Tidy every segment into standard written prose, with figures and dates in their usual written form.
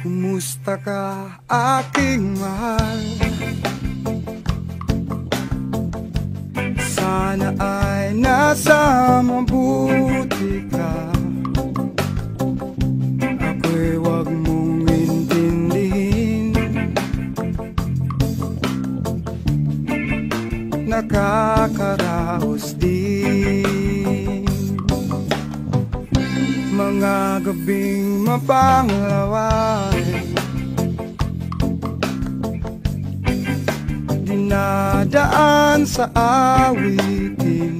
Kumusta ka, aking mahal? Sana ay nasa mabuti ka. Ako'y wag mong intindihin. Nakakaraos din mga gabing mapanglaway, dinadaan sa awitin.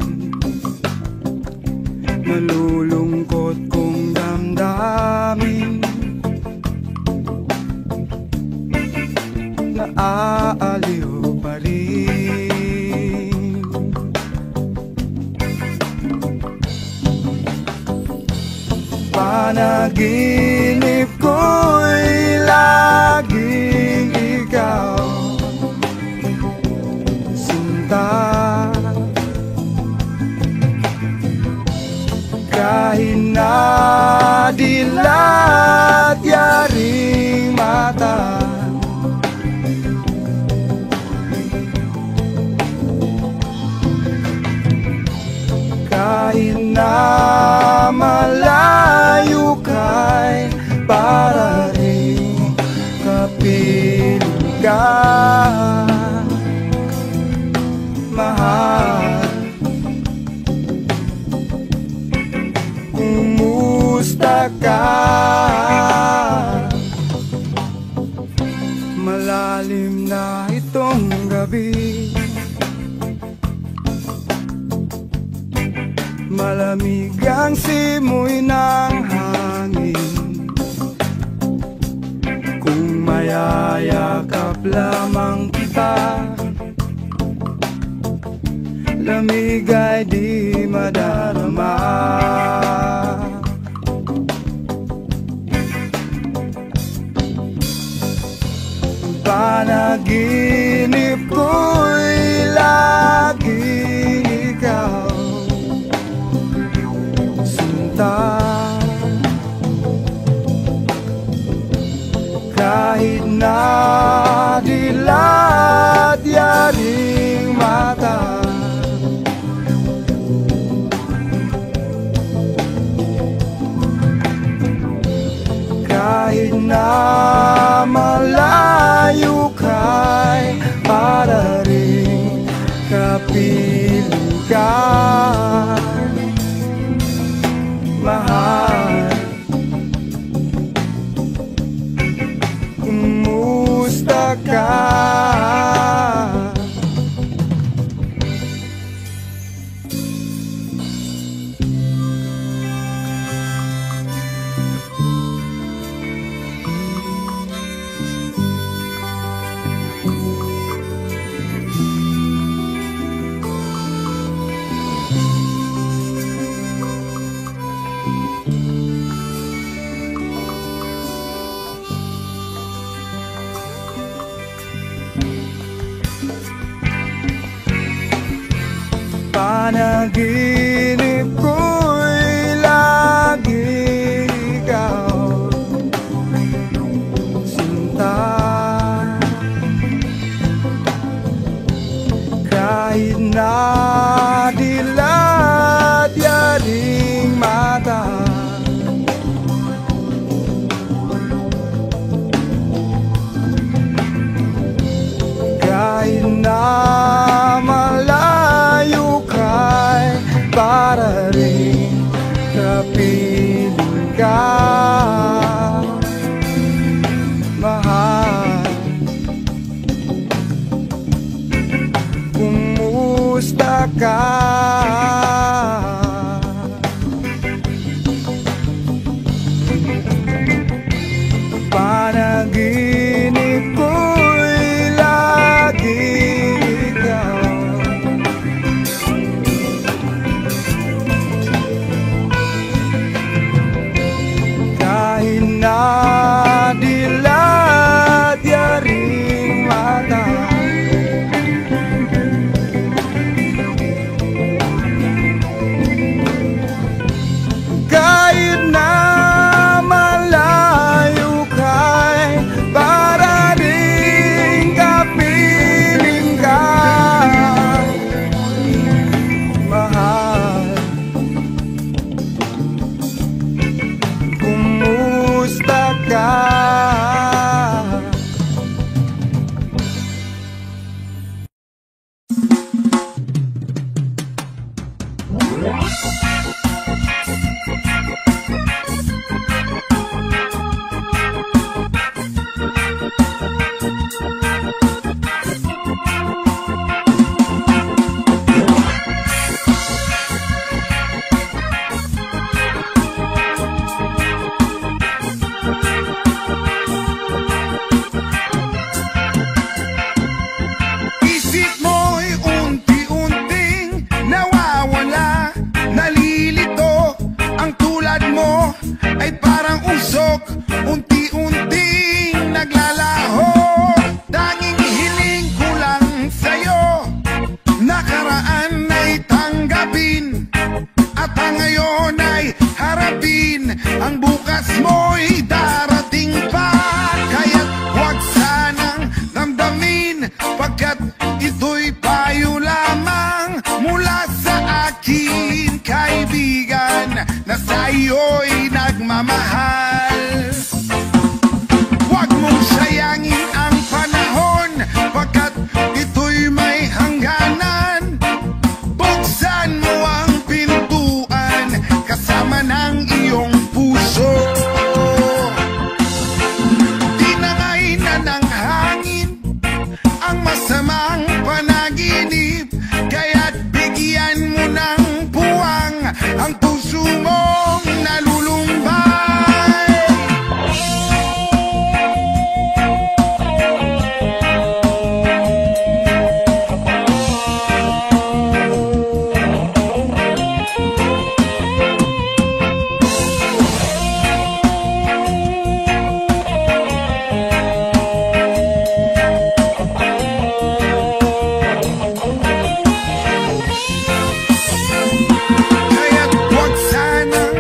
Nalulungkot kong damdamin, naaaliw pa rin. Panaginip ko'y laging ikaw, sinta. Kahit na dilat yaring mata, kahit na malayo ka'y para rin kapiling ka, mahal. Kumusta ka? Malalim na itong gabi, malamig ang simoy ng hangin. Kung mayayakap lamang kita, lamig ay di madarama. Panaginip ko'y laging ikaw, kahit na dilat yaring mata, kahit na malayo ka'y para rin kapiling ka, mahal. Kumusta ka? Panaginip ko'y laging ikaw, sinta. Kahit na dilat yaring mata, kahit na para rin kapiling ka, mahal. Kumusta ka? Panaginip ko'y laging ikaw, kahit na dilat yaring mata, Ang bukas mo'y darating pa, kaya't huwag sanang damdamin, pagkat ito'y payo lamang mula sa akin, kaibigan, na sa iyo'y nagmamahal. Huwag mong sayangin ang panahon, pagkat ito'y may hangganan. Buksan mo ang pintuan kasama ng iyong puso. Tinangay na ng hangin ang masamang panaginip, kaya't bigyan mo ng puwang ang puso mong nalulumbay. Kaya't huwag sanang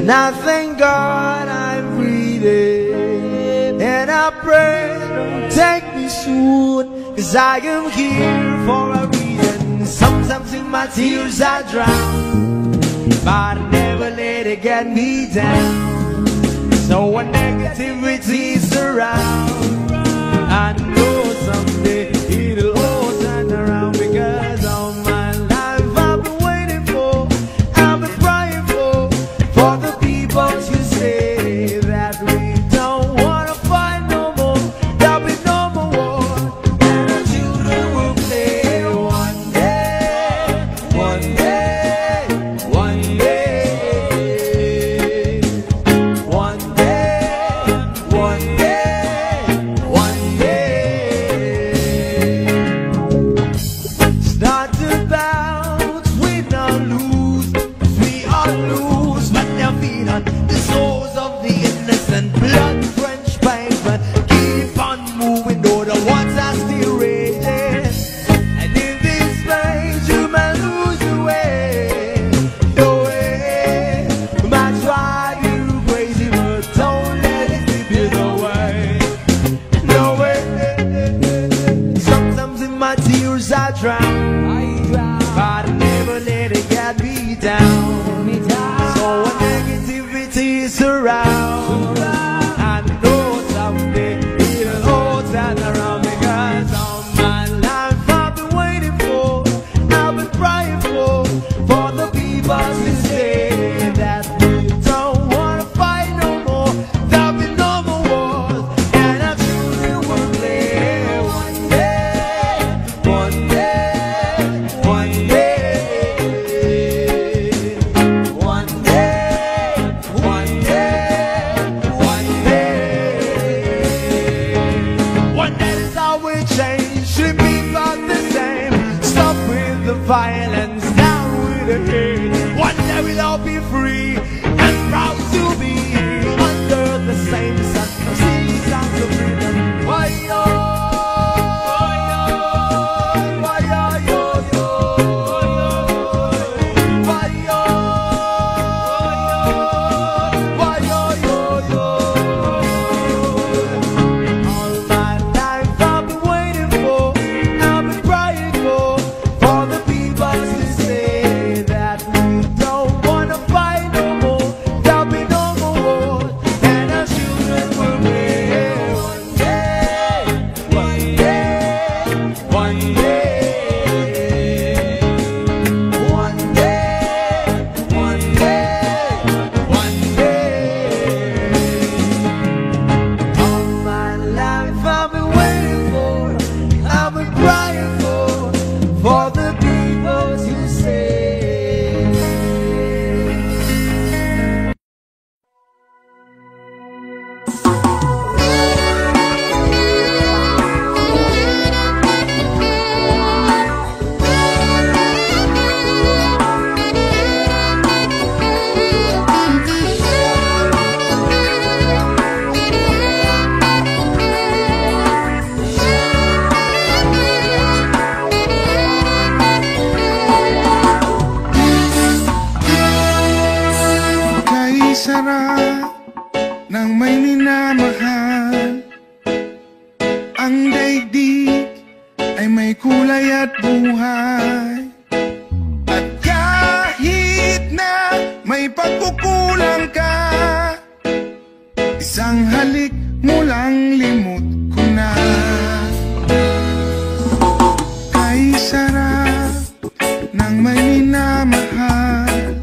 And I thank God I'm breathing, and I pray don't take me soon, 'cause I am here for a reason. Sometimes in my tears I drown, but I never let it get me down. So when negativity surrounds, I know someday it'll all turn around. Because all my life I've been waiting for, I've been crying for the people to say that we don't wanna fight no more. There'll be no more war, and our children will play one day, one day, one day, one day, one day, one day. It's not about win or lose, 'cause we all lose, but they're feeding on the souls of the innocent, blood-drenched pain. But keep on moving, though the waters are still raging. And in this place you may lose your way, your way. Might drive you crazy, but don't let it slip you away. No way. Sometimes in my tears I drown, but I never let it get me down. So when negativity surrounds, I know someday it'll all turn around. Because all my life I've been waiting for, I've been crying for the people to say that we don't wanna fight no more. There'll be no more wars, and our children will play one day, one day, one day, one day, one day, one day. One day is how we change, should be about the same. Stop with the violence, down with the hate. One day we'll all be free and proud to be under the same sun. See sounds of freedom. Why yo, why yo, why yo, yo, yo, why yo, why yo, yo, yo. All my life I've been waiting for, I've been crying for the people to say that we don't wanna fight no more. There'll be no more war, and our children will live one day, one day, one day, one day, one day, one day. All my life I've been waiting for, I've been crying for the people to say. Kay sarap ng may minamahal, ang daigdig ay may kulay at buhay. At kahit na may pagkukulang ka, isang halik mo lang limot ko na. Kay sarap ng may minamahal,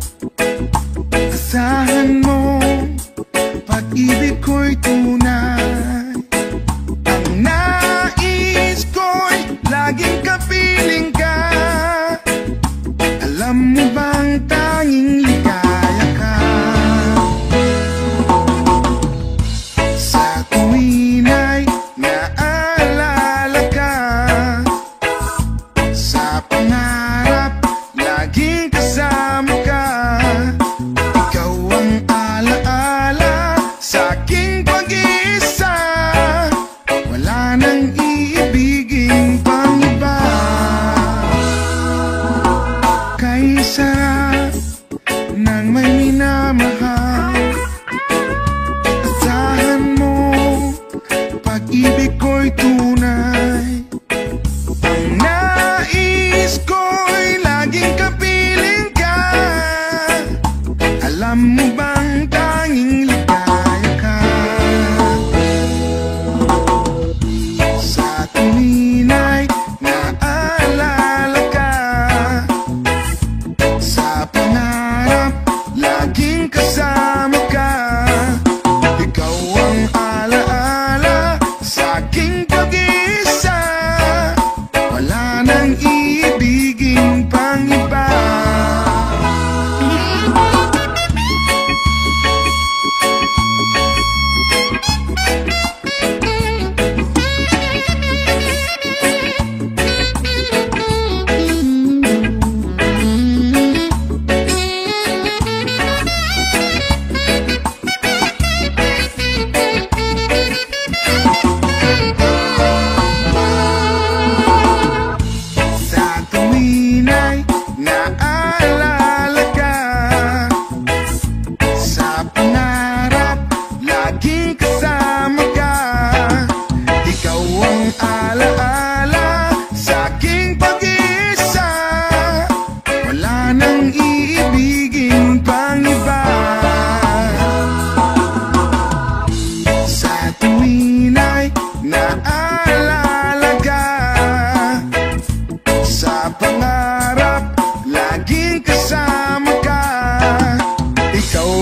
asahan mo pag-ibig ko'y tunay. Ang nais ko'y laging kapiling ka. Alam mo bang tanging ligaya ka sa tuwin ay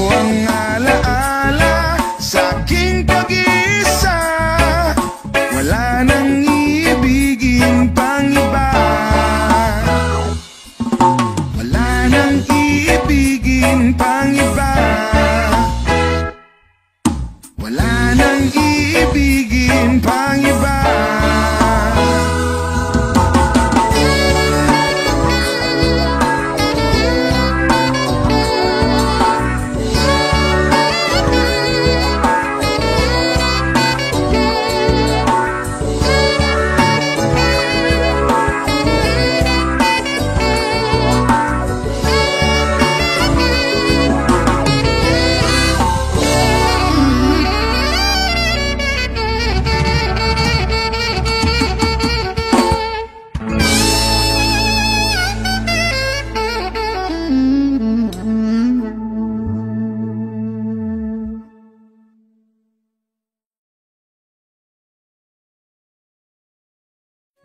ang alaala sa aking pag-iisa. Wala nang iibigin pang iba. Wala nang iibigin pang iba. Wala nang iibigin pang iba.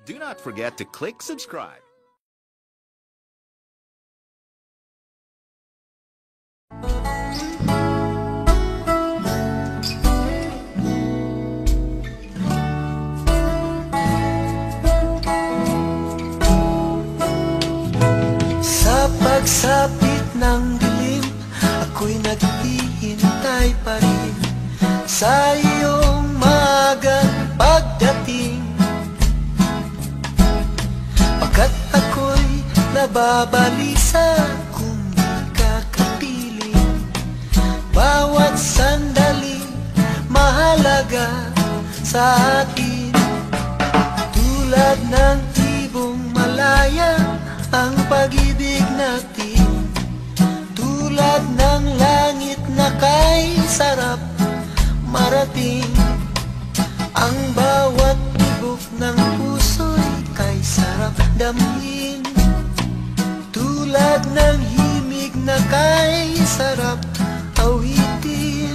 Do not forget to click subscribe. Sa pagsapit ng dilim, ako'y naghihintay pa rin sa iyong maagang pagdating. Pagkat ako'y nababalisa kung di ka kapiling. Bawat sandali mahalaga sa akin. Tulad ng ibong malaya ang pag-ibig natin. Tulad ng langit na kay sarap marating. Ang bawat tibok ng puso'y kay sarap damhin. Tulad ng himig na kay sarap awitin.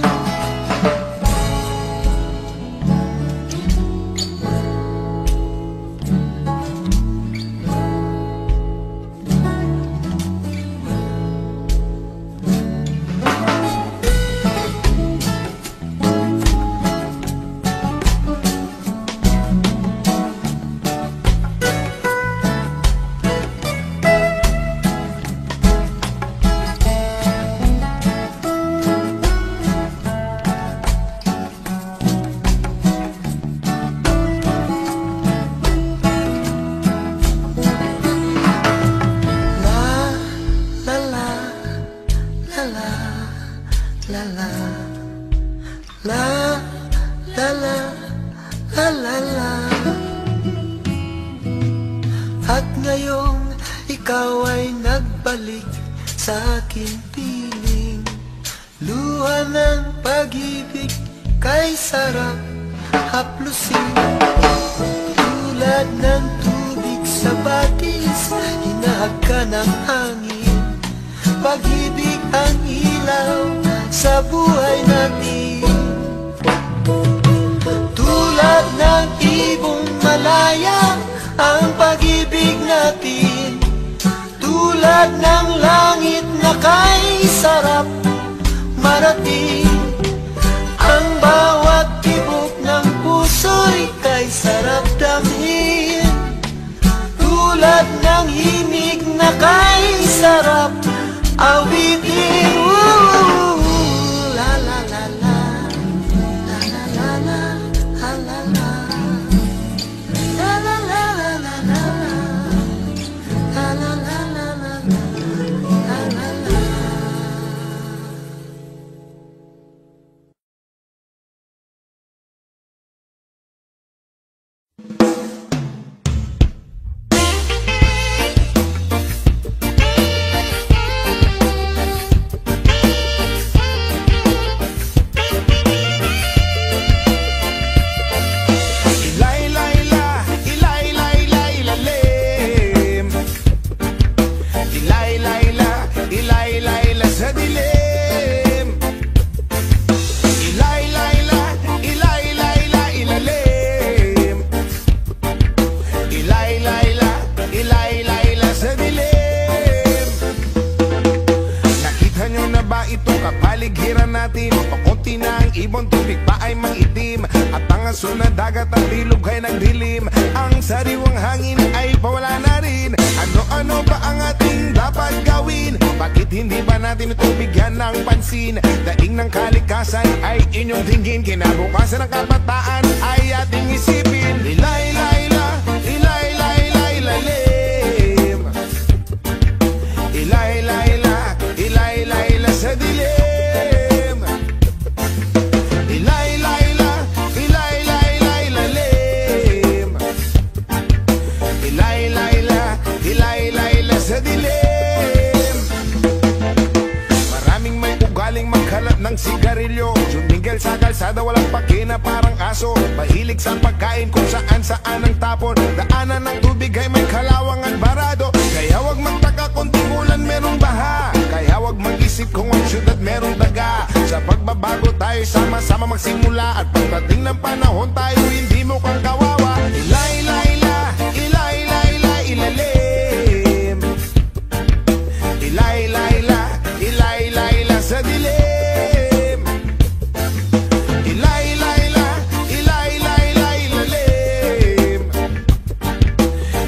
At ngayong ikaw ay nagbalik sa aking piling. Luha ng pag-ibig kay sarap haplusin. Tulad ng tubig sa batis, hinahag ka ng hangin. Pag-ibig ang ilaw sa buhay natin. Tulad ng ibong malaya ang pag-ibig natin. Tulad ng langit na kay sarap marating. Ang bawat tibok ng puso'y kay sarap damhin. Tulad ng himig na kay sarap awitin. La la la la, la la la la, la la la. kapaligiran natin. Pakunti na ang ibon, tubig pa ay maitim, at ang aso na dagat at ilog ay nagdilim. Ang sariwang hangin ay pawala na rin. Ano-ano ba ang ating dapat gawin? Bakit hindi ba natin ito bigyan ng pansin? Daing ng kalikasan ay inyong tingin, kinabukasan ng kabataan ay ating isipin. Ilay-layla, ilay-layla, ilalim. Ilay-layla, ilay-layla sa dilim. Ilay-layla, ilay-layla, ilalim. Ilay-layla, ilay-layla sa dilim. Maraming may ugaling magkalat ng sigarilyo, sumingil sa kalsada, walang pakina parang aso. Mahilig sa pagkain kung saan-saan ang tapon. Daanan ng tubig ay may kalawang at barado. Kaya wag magtaka kung tingulan merong baha. Kaya wag mag-isip kung ang syudad merong daga. Sa pagbabago tayo sama-sama magsimula, at pagdating ng panahon tayo hindi mo kang kawawa. Ilay-layla, ilay-layla, ilalim. Ilay-layla, ilay-layla sa dilim. Ilay-layla, ilay-layla, ilalim.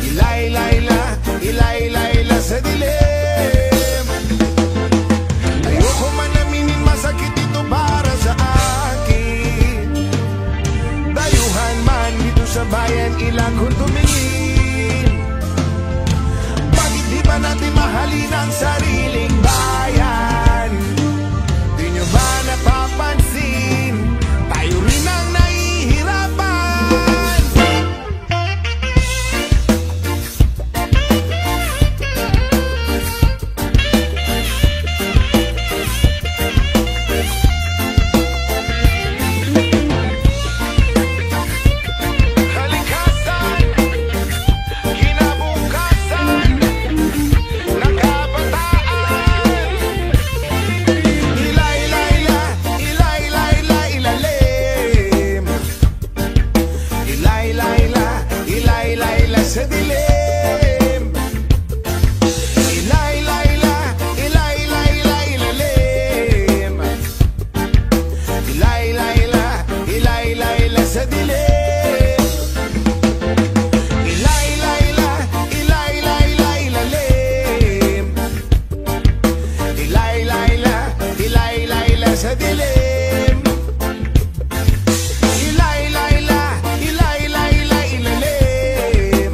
Ilay-layla, ilay-layla sa dilim. Ayoko man aminin, masakit ito para sa akin. Dayuhan man dito sa bayan, ilang kung tumingin. Bakit di ba natin mahalin ang sariling bayan? Di nyo ba napapansin? Tayo rin ang nahihirapan. Kalikasan, kinabukasan ng kabataan. Ilay-layla, ilay-layla, ilalim. Ilay-layla, ilay-layla sa dilim. Ilay-layla, ilay-layla, ilalim. Ilay-layla, ilay-layla sa dilim. Ilay-layla, ilay-layla, ilalim. Ilay-layla, ilay-layla sa dilim. Ilay-layla, ilay-layla, ilalim.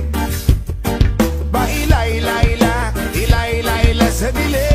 Ba ilay-layla, ilay-layla sa dilim.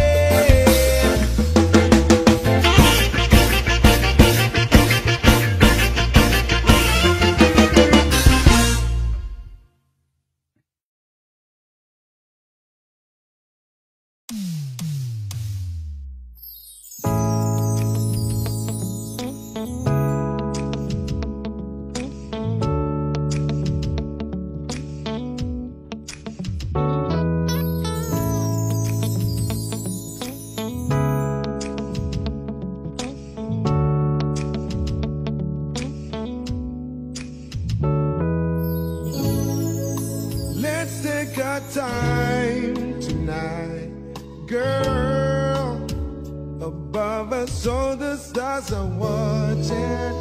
Let's take our time tonight, girl. Above us all the stars are watching.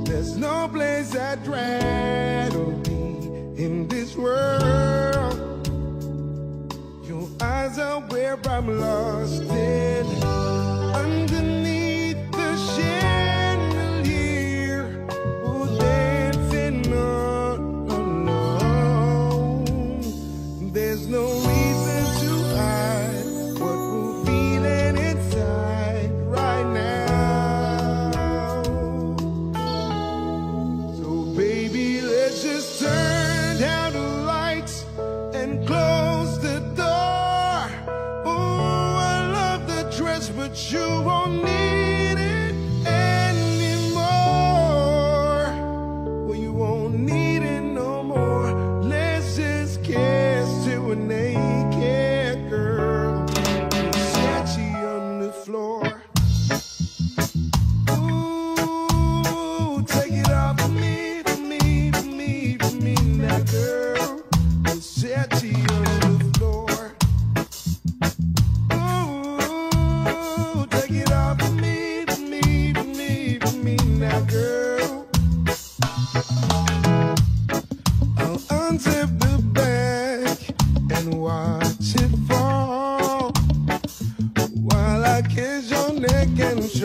There's no place I'd rather be in this world. Your eyes are where I'm lost in. Underneath the chandelier, we're dancing all alone. There's no reason to hide what we're feeling inside right now. So baby, let's just turn down the lights and close the door. Oh, I love the dress, but you won't need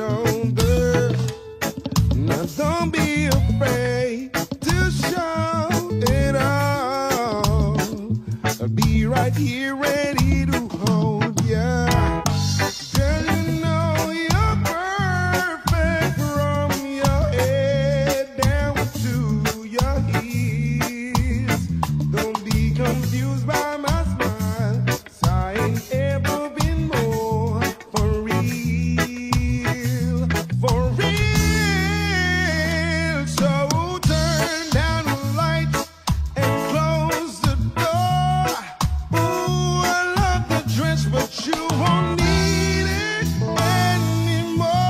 shoulder. Now don't be afraid to show it all. I'll be right here ready to hold ya. Girl, you know you're perfect from your head down to your heels. Don't be confused by my smile, 'cause I ain't ever been more for real, for real. So turn down the lights and close the door. Ooh, I love the dress, but you won't need it anymore.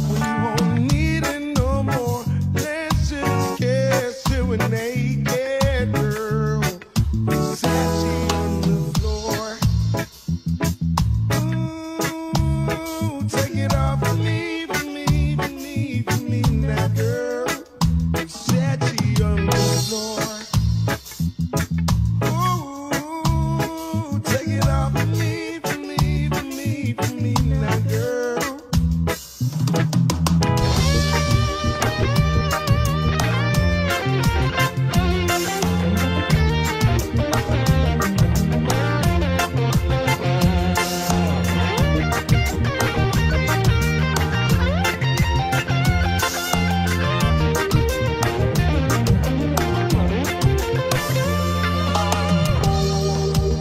We won't need it no more. Let's just kiss till we're naked, girl. Versace on the floor. Ooh, take it off for me, for me, for me, for me now, girl. Versace on the floor. Ooh, take it off for me, for me, for me, for me now, girl.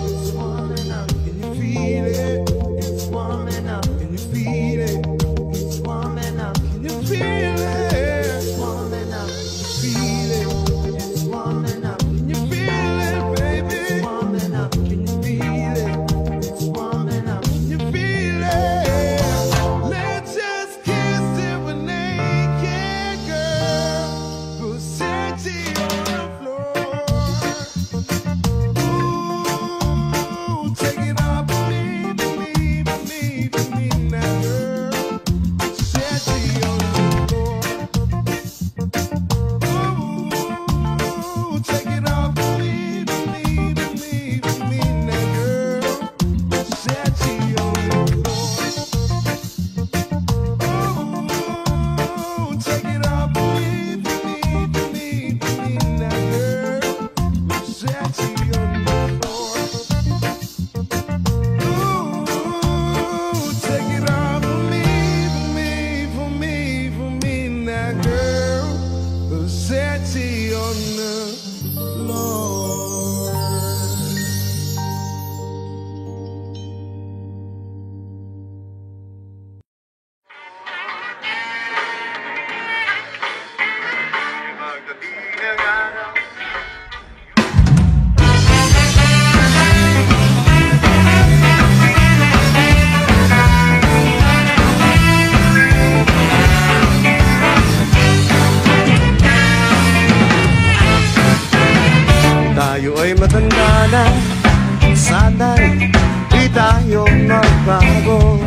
It's warming up, can you feel it? It's warming up, can you feel it? It's warming up, can you feel it? It's warming up, can you feel it? It's warming up, can you feel it, baby? It's warming up, can you feel it? It's warming up, can you feel it? Let's just kiss till we're naked, girl. Versace on the floor. Ooh, take it off for me, for me, for me, for me now, girl. Versace on the floor. Ooh, take it off for me, for me, for me, for me now, girl. Versace on the floor. Ooh, take it off for me, for me, for me, for me now, girl. Versace on the floor. Ooh, take it off for me, for me, for me, for me now, girl. Versace on the floor. Tayo ay matanda na, sana'y di tayo magbago.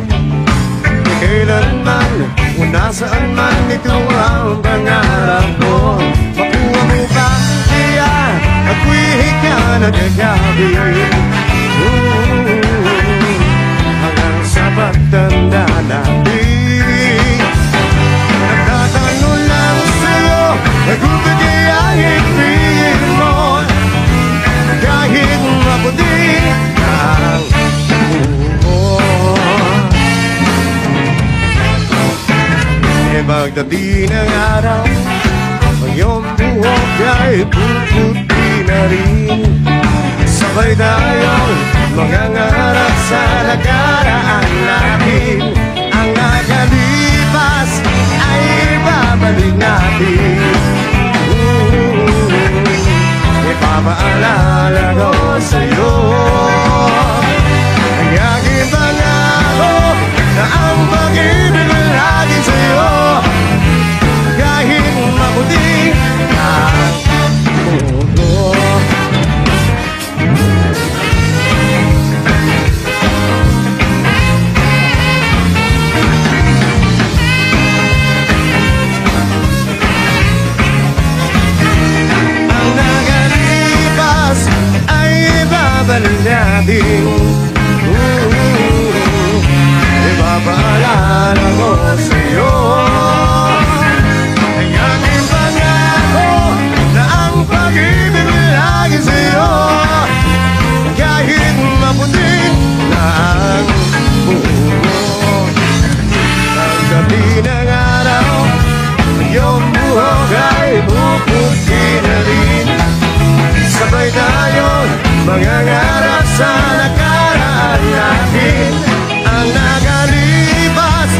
Di kailanman, kung nasaan man, ito ang pangarap ko. Makuha mo ba kaya, ako'y higa na kagabi. Hanggang sa pagtanda natin, nagtatanong lang sa'yo, kung kagayahin mo. Kahit maputi ang buhok, e pagdating ng araw, ang iyong buhok ay puputi na rin. Sabay tayong mangangarap sa nakaraan natin. Ang nakalipas ay babalik natin. Ipapaalala ko sa'yo ang aking pangako na ang pag-ibig ko lagi sa'yo. Kahit maputi ang mundo, Pagdating ng araw, iyong buhok ay puputi na rin. Sabay tayong mangangarap sa nakaraan natin. Ang nakalipas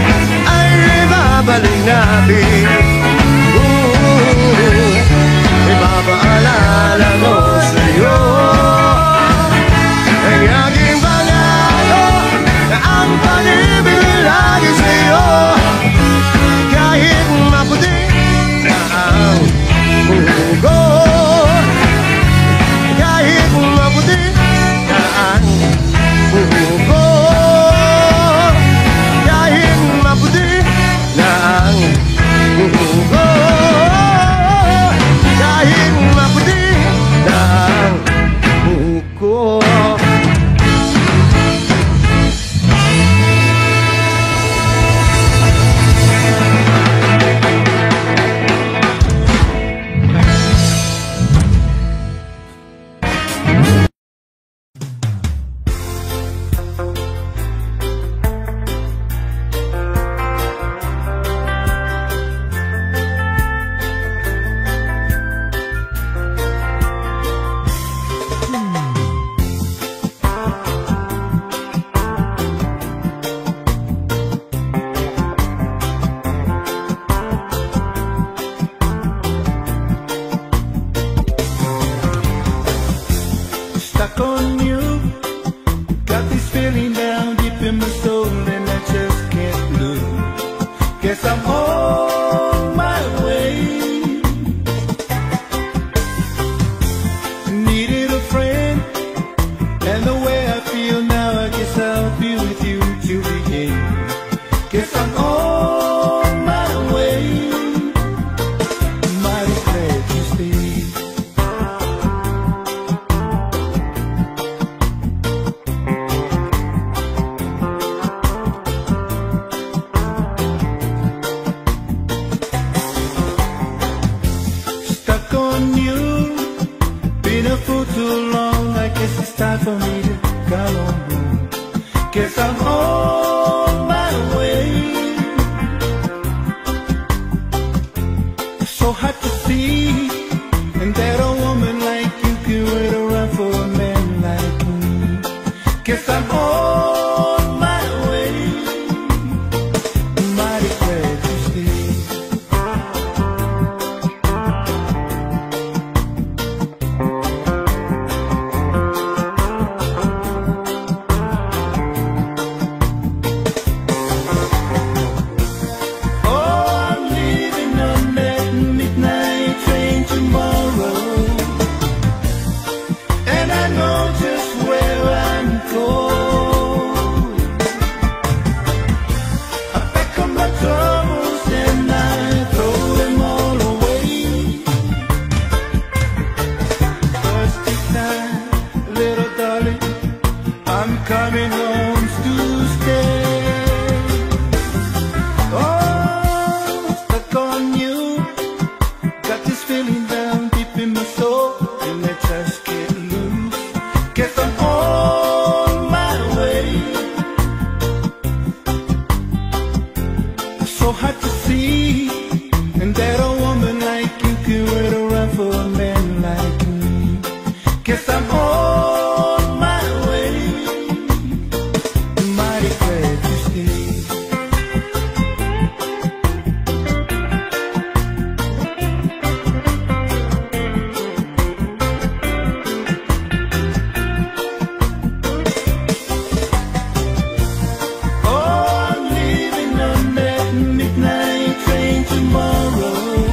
ay ibabalik natin. Ipapaalala ko sa'yo ang aking pangako na ang pag-ibig lagi sa'yo. Kahit maputi na ang buhok ko, kahit maputi na ang buhok ko, kahit maputi na ang buhok ko, kahit maputi na ang buhok ko. Stuck on you, got this feeling down deep in my soul and I just can't lose. Guess I'm on my way. Needed a friend, and the way I feel now, I guess I'll be with you till the end. Guess I'm on my way. Mighty glad you stayed. Stuck on you, been a fool too long. I guess it's time for me to come on home. Guess I'm on my way. So hard to see, and that a woman like you can wait around for a man like me. Guess I'm on my way. Mighty glad you stayed. Oh, I'm leaving on that midnight train tomorrow, and I know just where I'm going. I pack up my troubles and I throw them all away. First this time, little darling, I'm coming home to stay. Oh, stuck on you, got this feeling down deep in my soul, and I just can't lose. Guess I'm on my way. So hard to see, and that a woman like you can wait around for a man like me. Guess I'm on my way. Mighty glad you stayed. Oh, I'm leaving on that midnight train tomorrow,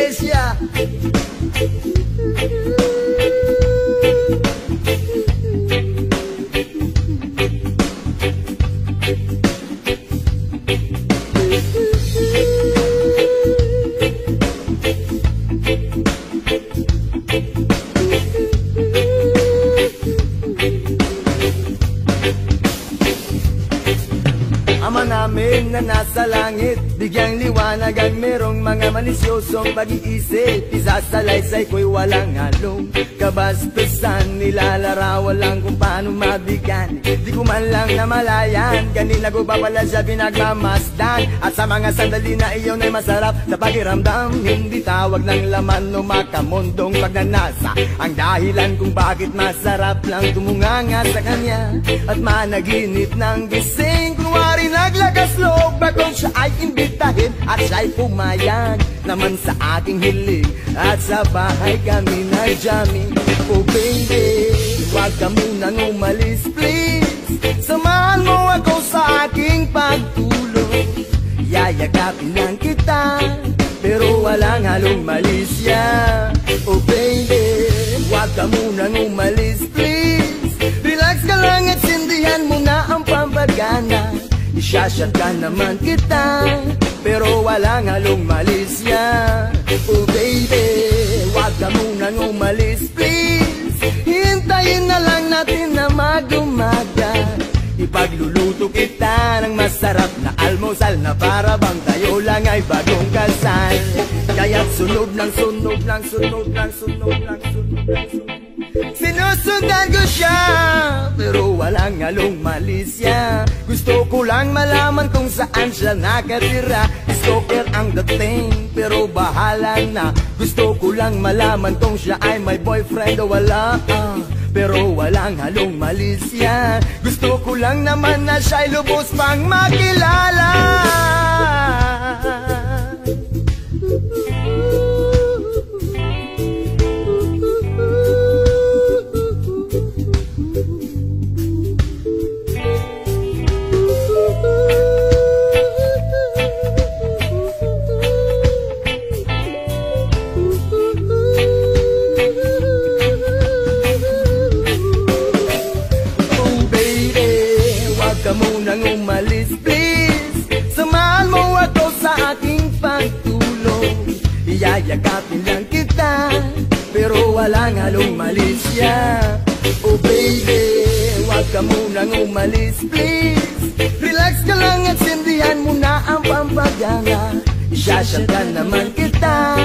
iglesia. Ama namin na nasa langit, bigyang liwanag ang merong mga malisyosong pag-iisip. Isasalaysay ko'y walang halong kabastusan, nilalarawan lang kung paano mabigyan. Di ko man lang namalayan, kanina ko pa pala siya pinagmamasdan. At sa mga sandali na iyon ay masarap sa pakiramdam, hindi tawag ng laman o makamundong pagnanasa ang dahilan kung bakit masarap lang tumunganga sa kanya at managinip ng gising. Kunwari naglagas loob bakong siya ay imbitahin at siya'y pumayag naman sa aking hiling. At sa bahay kami nag-jamming. Oh baby, huwag ka munang umalis please, samahan mo ako sa aking pagtulog. Yayakapin lang kita pero walang halong malisya. Oh baby, huwag ka munang umalis please, relax ka lang at sindihan mo na ang pampagana. Isyashot ka naman kita pero walang halong malisya. Oh baby, huwag ka munang umalis please, hintayin na lang natin na mag-umaga. Ipagluluto kita ng masarap na almusal na para bang tayo lang ay bagong kasal. Kaya't sunod lang, sunod lang, sunod lang, sunod lang, sunod lang, sunod. Sinusundan ko siya pero walang halong malisya. Gusto ko lang malaman kung saan siya nakatira. Stalker ang dating pero bahala na. Gusto ko lang malaman kung siya ay may boyfriend o wala, pero walang halong malisya. Gusto ko lang naman na siya'y lubos pang makilala. Munang umalis please, samahan mo ako sa aking pagtulog. Iyayakapin lang kita pero walang halong malisya. Oh baby, huwag ka munang umalis please, relax ka lang at sindihan mo na ang pampagana. Isyashot ka naman kita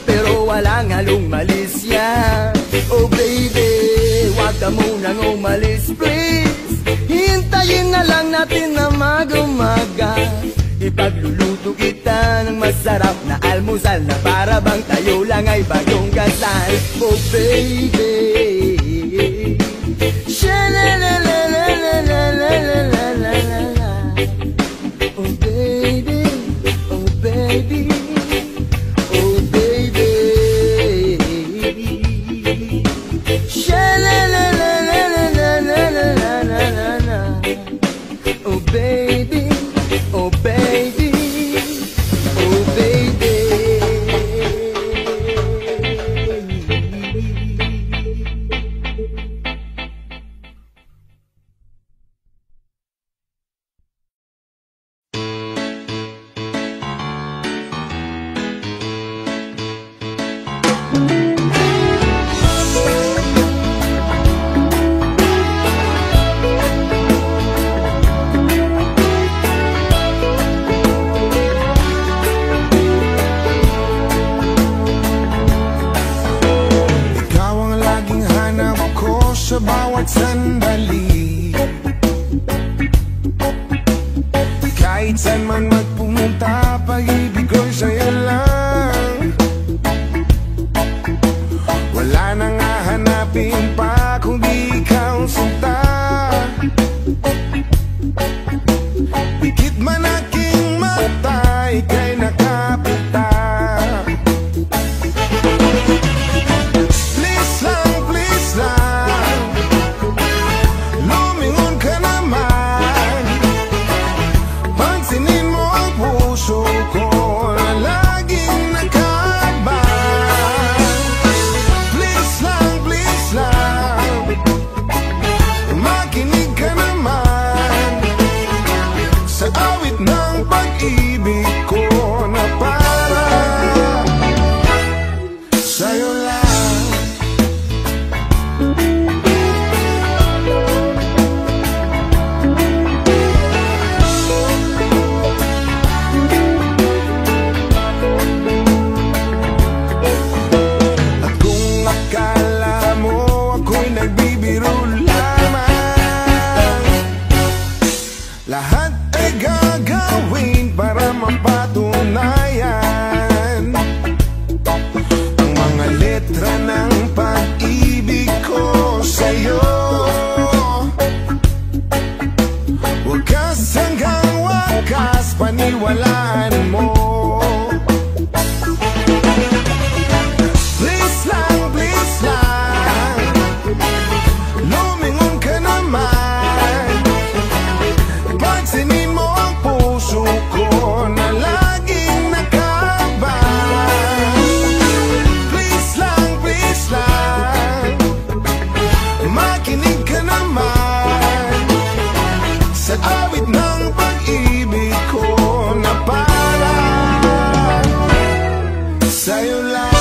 pero walang halong malisya. Oh baby, huwag ka munang umalis please, hintayin na lang natin na mag-umaga. Ipagluluto kita ng masarap na almusal na para bang tayo lang ay bagong kasal. Oh baby, sha-la-la-la-la-la-la-la-la-la-la. Oh baby, oh baby, oh baby, sha-la-la-la-la-la-la-la-la-la. Oh baby, oh baby, oh baby. Sa bawat sandali, kahit saan man magpumunta, pag-ibig ko'y sa'yo lang. Wala nang hahanapin pa kundi ikaw sinta. Pikit man aking mata, ika'y nakapita. Please lang, please lang, lumingon ka naman. Pansinin mo ang puso ko na laging nakabang. letra ng pag-ibig ko sa'yo. Wakas hanggang wakas, paniwalaan mo. Please lang, lumingon ka naman. Pansinin mo ang puso ko na laging nakaban. Please lang, makinig ka naman sa awit ng pag-ibig ko na parang sa'yo lang.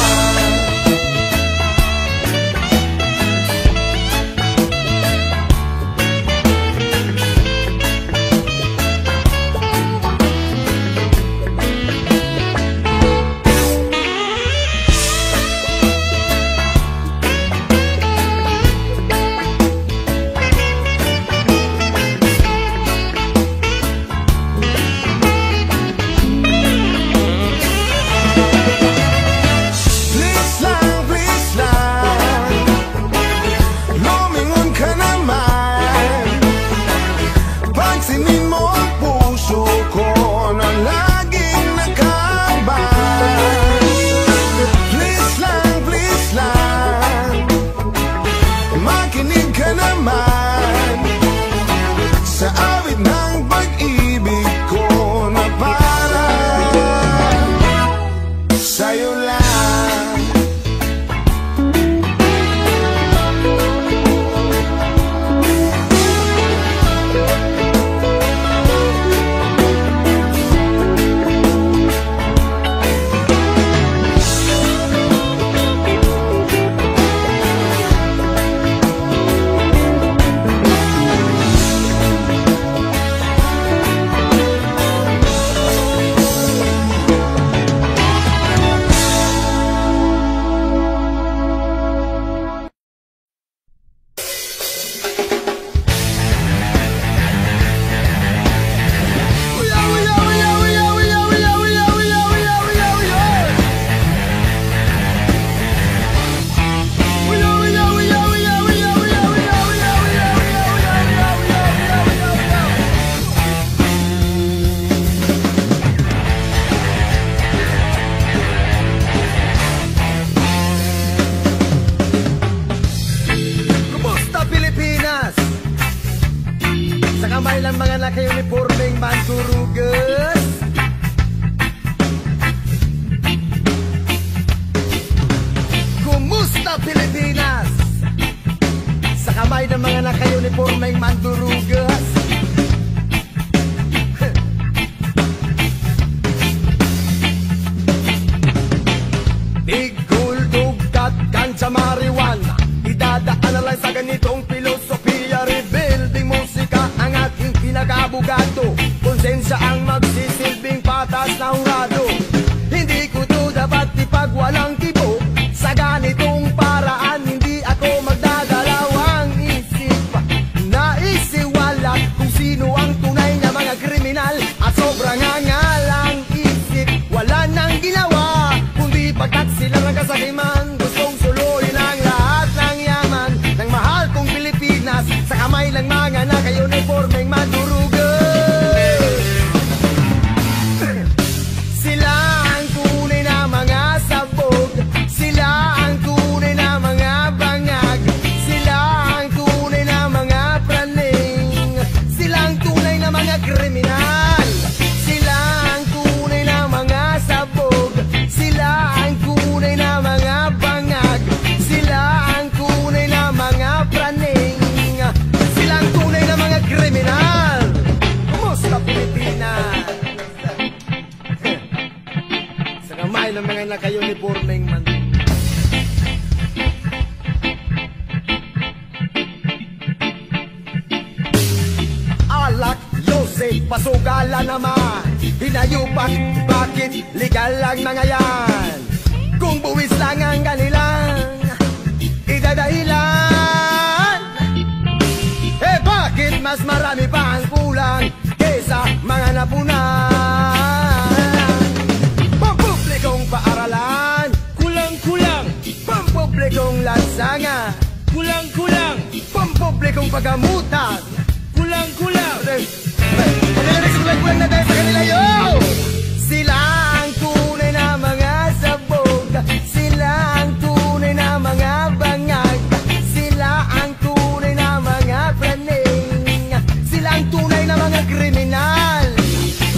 Sa awit ng pag-ibig ko na parang sa'yo lang. Kamay lang mga naka-uniformeng mandurugas. Kumusta Pilipinas? Sa kamay ng mga naka-uniformeng mandurugas. Bigul, dugkat, ganja, marijuana, idadaan na lang sa ganitong filosofiya. Rebuilding musika ang ating pinag-abugado. Konsensya ang magsisilbing patas na hurado. Hindi ko to dapat ipagwalang tipo. Sa ganitong paraan hindi ako magdadalawang isip. Naisiwalat kung sino ang tunay na mga kriminal. At sobrang angalang isip. Wala nang ginawa kundi pagtaksilan ang kasakiman. Gustong suluhin ang lahat ng yaman ng mahal kong Pilipinas sa kamay lang mga naka-uniformeng mandurugas. Sila ang tunay na mga sabog. Sila ang tunay na mga bangag. Sila ang tunay na mga praning. Sila ang tunay na mga kriminal. Sila ang tunay na mga sabog. Sila ang tunay na mga bangag. Sila ang tunay na mga praning. Sila ang tunay na mga kriminal. Kumusta Pilipinas? Sa kamay ng mga naka-uniformeng mandurugas. Alak, Yosef, pasugala naman. Hinayupan, bakit legal lang mga yan? Kung buwis lang ang kanilang idadahilan, eh bakit mas marami pa ang kulang kesa mga napunan? Pampublikong paaralan, kulang-kulang. kong lansangan. Kulang-kulang, Pampobre kong pagamutan. kulang-kulang. Kulang na tayo sa kanila, yo! Sila ang tunay na mga sabog. Sila ang tunay na mga bangag. Sila ang tunay na mga praning. Sila ang tunay na mga kriminal.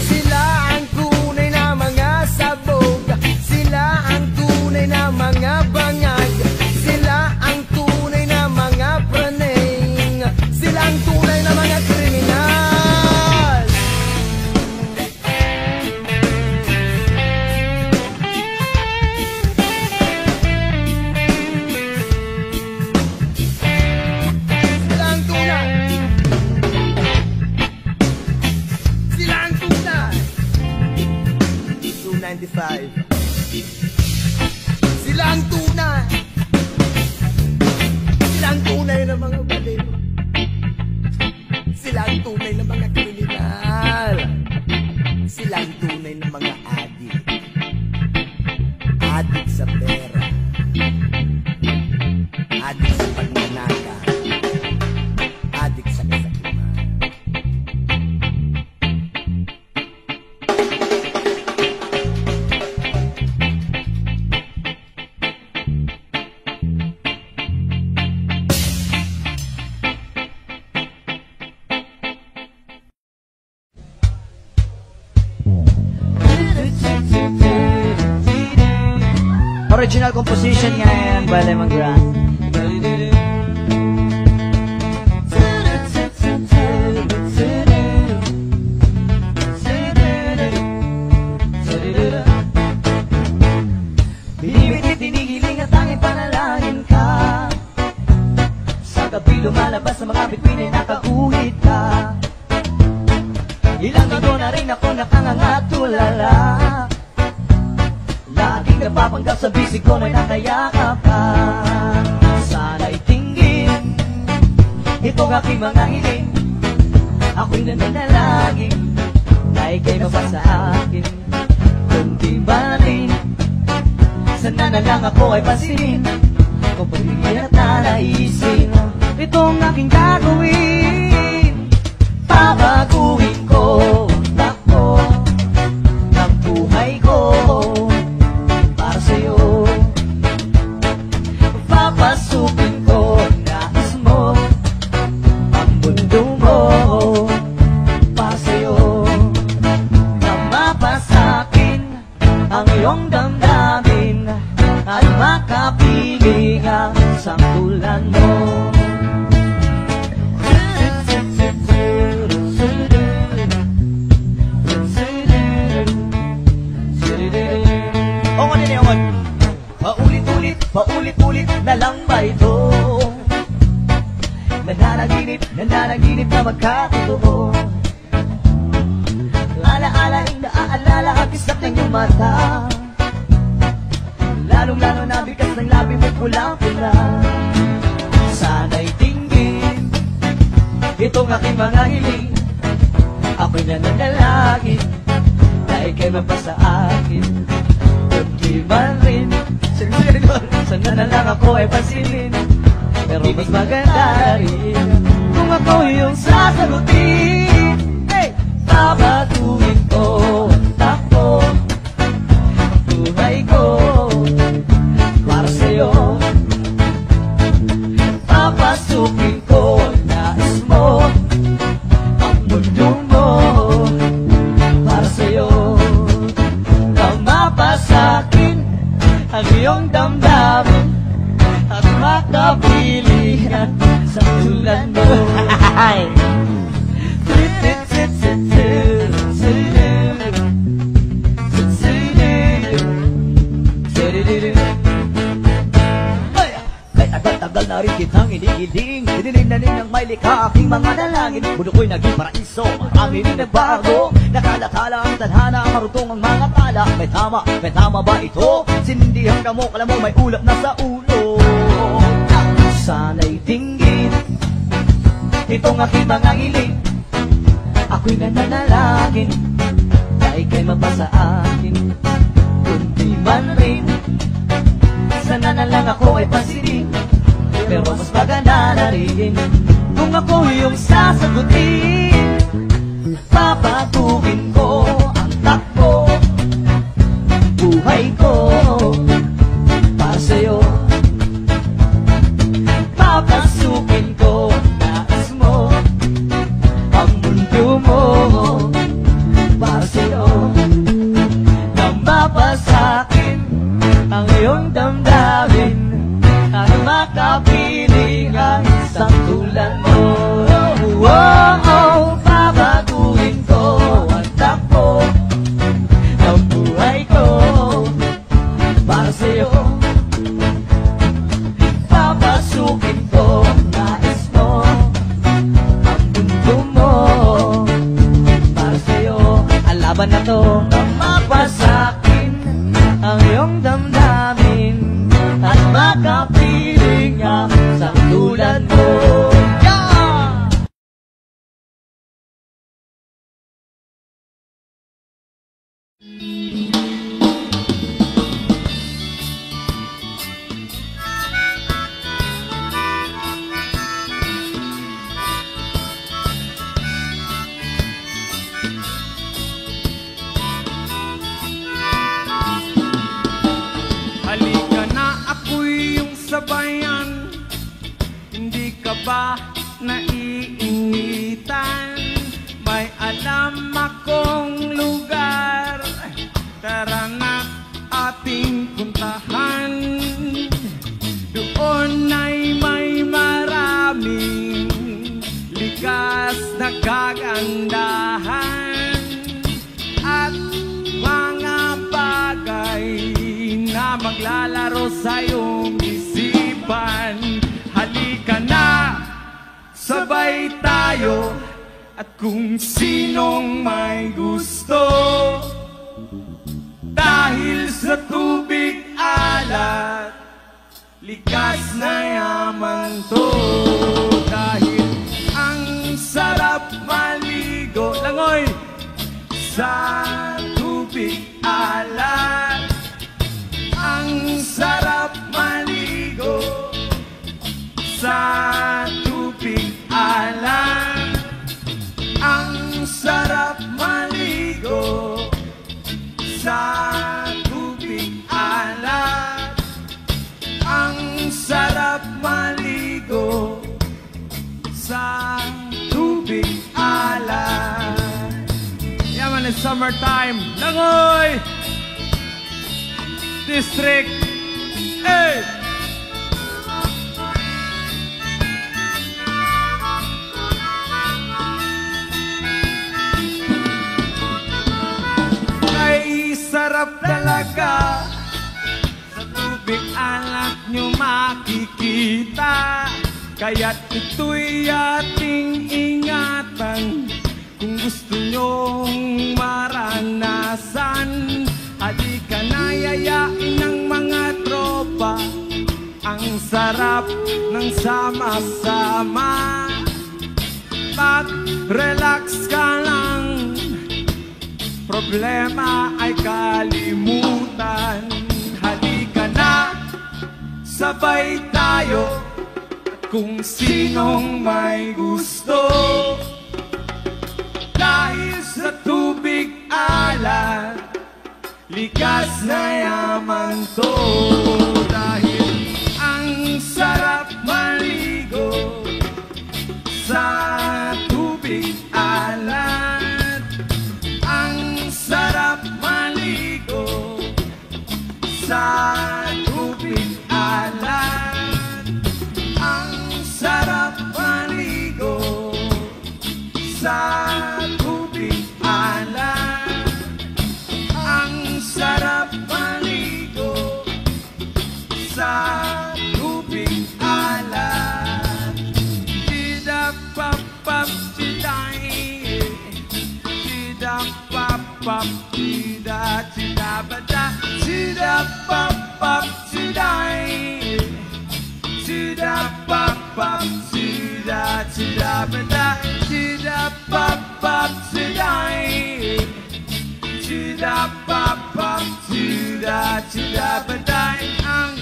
Sila ang tunay na mga sabog. Sila ang tunay na mga bangag. Sila ang tunay na mga praning. Sila ang tunay na mga kriminal. Sila ang tunay. Sila ang tunay. 295. Sila ang tunay. Sila ang tunay na mga baliw. Sila ang tunay na mga kriminal. Sila ang tunay na mga adik. Adik sa pera. Adik sa pagnanaka. Adik sa kasakiman. Original composition nga yan by Lemongrass. Binibigit, tinigiling at tanging panalangin ka. Sa gabi lumalabas sa mga bituin ay nakaguhit ka. Ilang linggo na rin ako nakangangatulala. Laging napapanggap sa bisig ko may nakayakap ka. Sana'y tinggin itong aking mga hiling. Ako'y nananalangin na ika'y mapasa akin. Kung di ba rin sana na lang ako ay pansinin. Kung pagiging at nanaisin itong aking gagawin. Pabaguhin ko ang takbo ng buhay ko para sa'yo. Papasukin ko ang nais mo, ang mundo mo para sa'yo. Na mapasakin ang iyong damdamin at makapiling ang sangtulan mo. Paulit-ulit na lang ba ito? Nananaginip na magkatotoo. Alaalaing naaalala ang kisap ng iyong mata. Lalong-lalo na bigas ng labi mo'y pulang-pula. Sana'y tinggin itong aking mga hiling. Ako'y nananalangin na ika'y mapasa akin. Kung di man rin sana na lang ako ay pansinin. Pero mas maganda rin kung ako yung sasagutin. Hey! Babatuhin ko ang takbo ang buhay ko para sa'yo. Papasukin ko ang nais mo, ang mundo mo para sa'yo. Nang mapasakin ang iyong damdamin at makapilihan sa tulan mo. Kay tagal-tagal na rin kitang inigiling, Hiniling ng may likha aking mga dalangin. Mundo ko'y naging paraiso, marami rin nagbago. Nakalatala ang tadhana, marutong ang mga tala. May tama ba ito? Sinindihan ka mo, kala mo may ulap na sa ulo. Sana'y tinggin itong aking mga hiling. Ako'y nananalangin na ika'y mapasa akin. Kung di man rin sana na lang ako ay pansinin, pero mas maganda na rin kung ako yung sasagutin. Papatukin ko ang takbo buhay ko para sa'yo. Papasukin ko nais mo ang mundo mo para sa'yo. Nang mapasakin ang iyong damdamin at makapiling ang isang tulad mo. Babaguhin ko ang takbo ng buhay ko para sa'yo. Papasukin ko nais mo ang mundo mo para sa'yo. Ang laban na to, nang mapasakin ang iyong damdamin at makapiling ang isang tulad mo. Halika na, ako'y yung sabayan. Hindi ka ba naiinitan? May alam akong lugar, tara na ating puntahan. Doon ay may maraming likas na kagandahan at mga bagay na maglalaro sa iyong isipan. Halika na, sabay tayo, at kung sinong may gusto, dahil sa tubig alat, likas na yaman to. Dahil ang sarap maligo, langoy, sa tubig alat. Ang sarap maligo sa tubig alat. Ang sarap maligo sa tubig alat. Ang sarap maligo sa tubig alat. Yaman, it's summertime. Langoy! District. Hey! Ay, sarap talaga. Sa tubig alat nyo makikita. Kaya't ito'y ating ingatan. Kung gusto nyong maranasan, halika na, yayain ng mga tropa. Ang sarap ng sama-sama. Mag-relax ka lang, problema ay kalimutan. Halika na, sabay tayo, at kung sinong may gusto, dahil sa tubig alat, likas na yaman to. Dahil ang sarap maligo sa tubig alat. Ang sarap maligo sa tubig alat. Ang sarap maligo sa tubig alat. Ang sarap maligo sa tubig alat. Chida-pap-pap, chiday. Chida-pap-pap, chida, chida-bada. Chida-pap-pap, chiday. Chida-pap-pap, chida, chida-bada. Chida-pap-pap, chiday. Chida-pap-pap, chida, chida-bada. Ang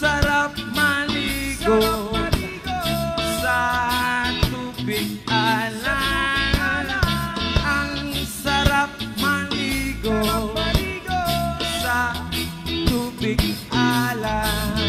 sarap maligo sa tubig alam. Ang sarap maligo sa tubig alam.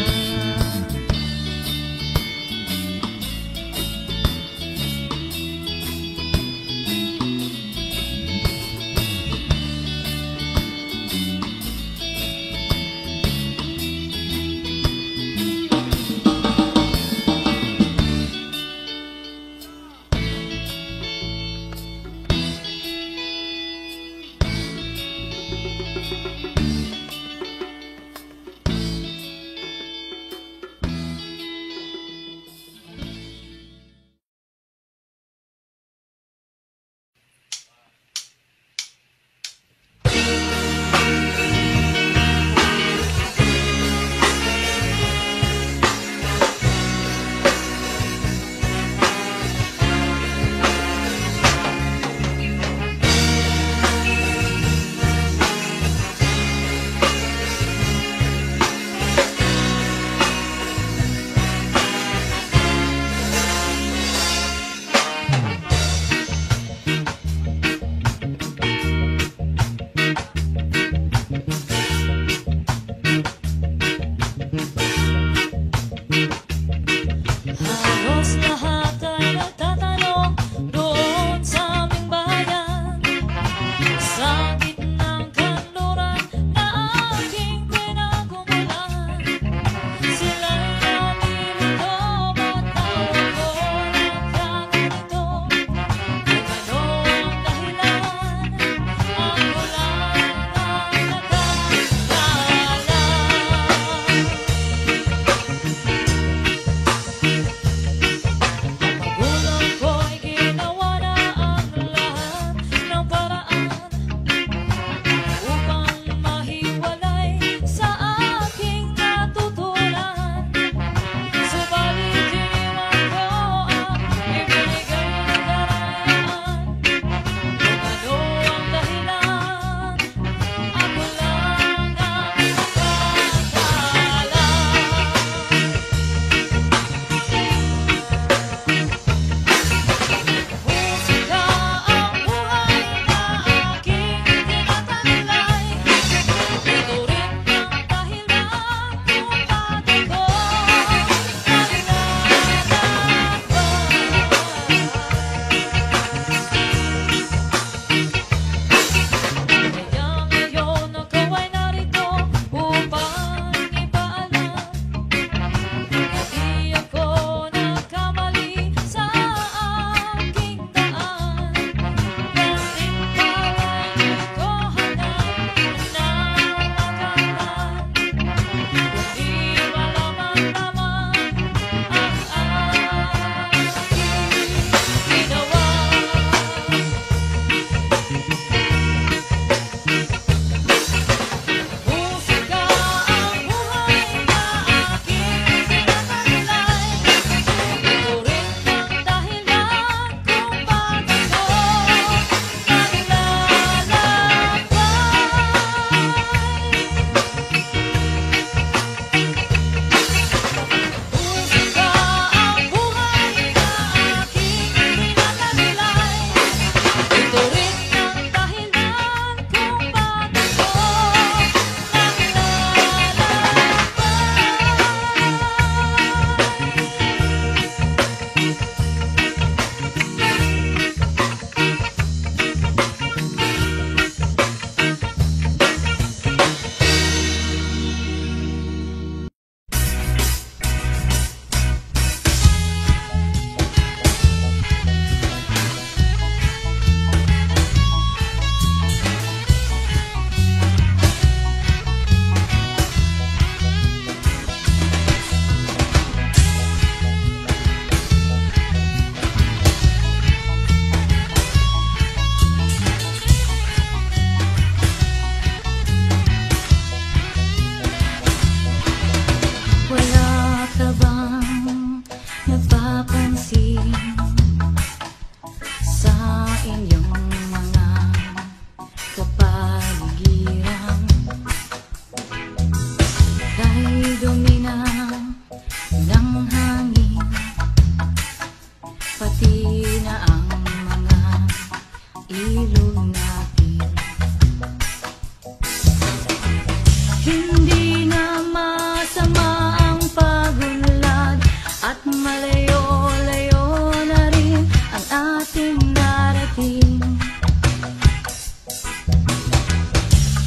At malayo-layo na rin ang ating narating.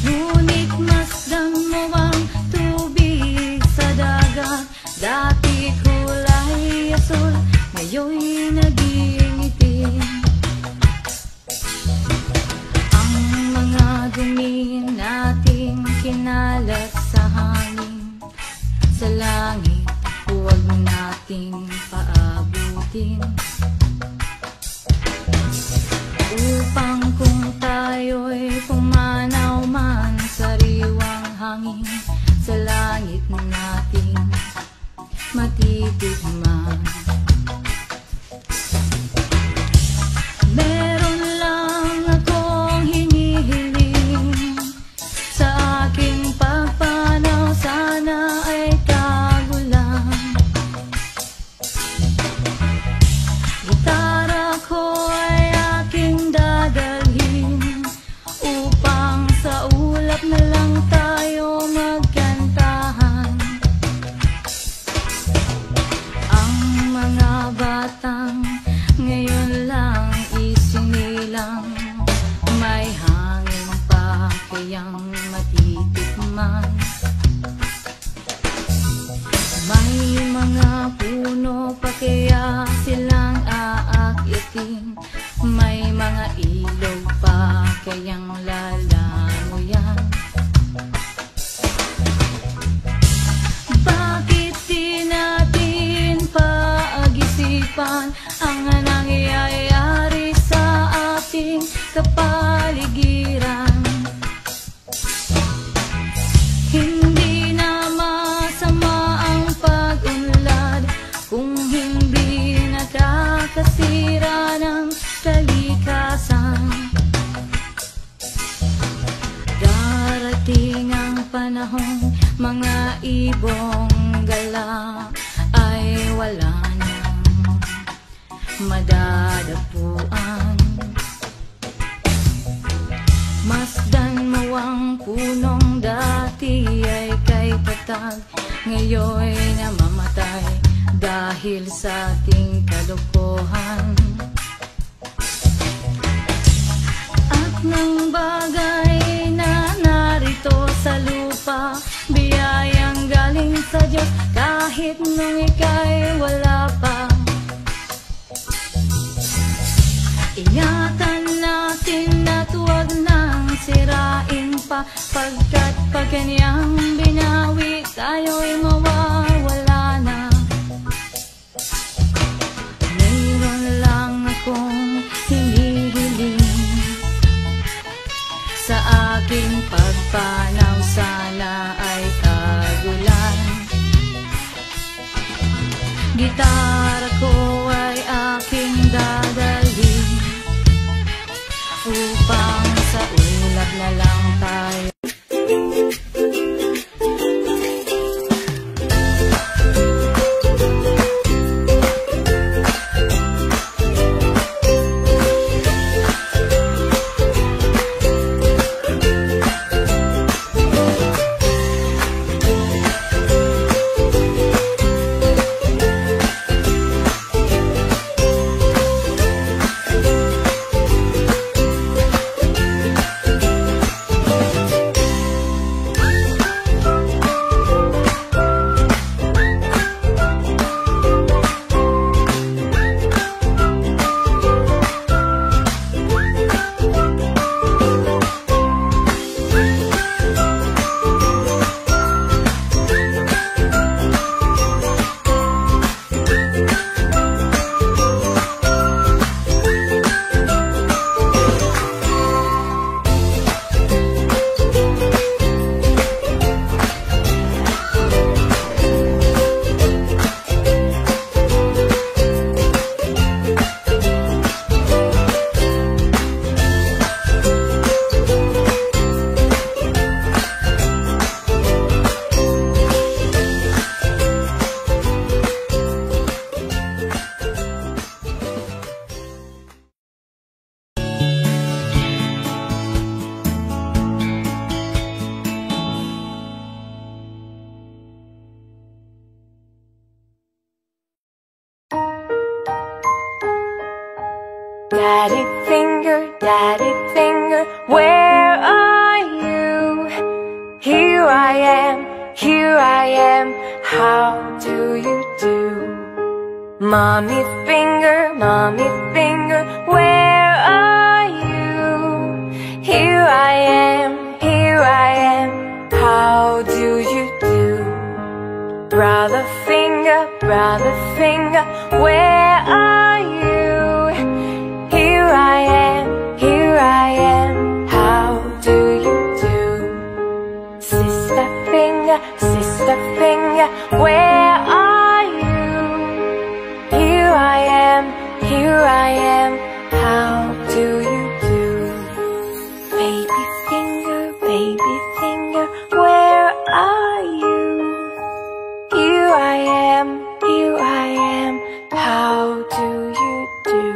Ngunit masdan mo ang tubig sa dagat. Dati kulay asul, ngayon'y naging itim. Ang mga dumi nating kinalat sa hangin, sa langit huwag nating paabutin. Upang kung tayo'y pumanaw man sa riwang hangin, sa langit nating matitigman. Meron lang akong hinihiling sa aking pagpanaw, sana ay tagulan. Gitara ko ay aking dadalhin upang sa ulap na lang tayo magkantahan. Ang mga batang ngayon lang isinilang, may hangin pa kayang matitikman. May mga puno pa kaya silang aakyatin, may mga ilog pa kayang lalangoyan. Bakit di natin pag-isipan ang nangyayari sa ating kapaligiran? Hindi na masama ang pag-unlad kung hindi nakakasira ng kalikasan. Darating ang panahon, mga ibong gala ay wala nang madadapuan. Masdan mo ang punong dati ay kay tatag, ngayon namamatay dahil sa ating kalokohan. At ng bagay na narito sa lupa, biyayang galing sa Diyos kahit nung ika'y wala pa. Ingatan natin at huwag nang sirain pa, pagkat pag kanyang binawi tayo'y mawawala na. Mayroon lang akong hinihiling sa aking pagpanaw, sana ay tagulan. Gitara ko ay aking dadalhin upang sa ulap na lang tayo. Daddy finger, where are you? Here I am, how do you do? Mommy finger, where are you? Here I am, how do you do? Brother finger, where are you? Here I am, how do you do? Sister finger, where are you? Here I am, how do you do? Baby finger, where are you? Here I am, how do you do?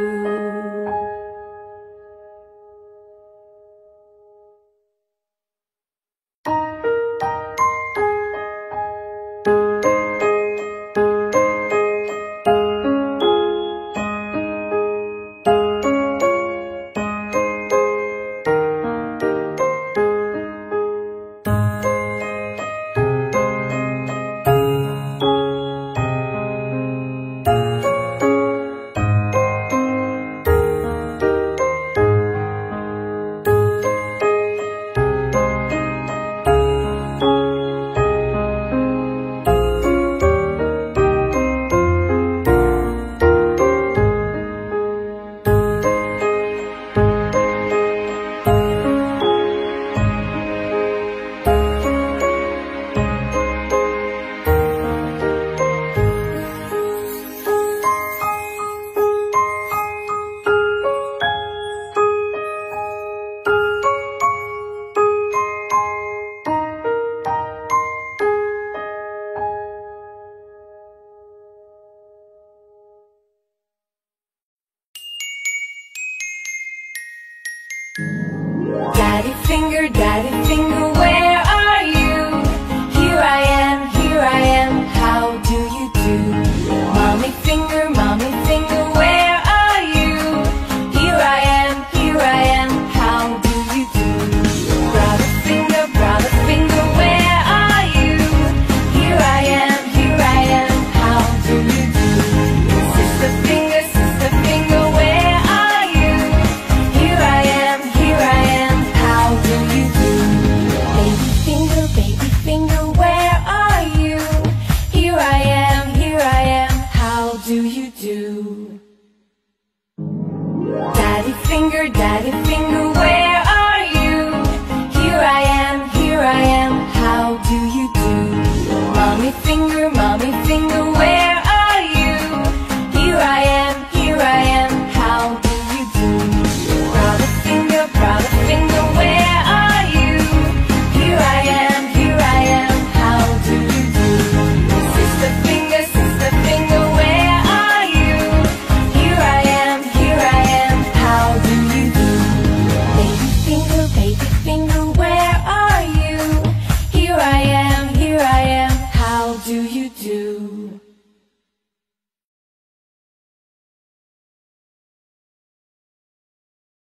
Daddy finger, where are you? Here I am, how do you do? Mommy finger, where are you? Here I am, how do you do? Brother finger, where are you? Here I am, how do you do? Sister finger, where are you? Here I am, how do you do? Baby finger, where are you? Here I am, how do you do? Daddy finger,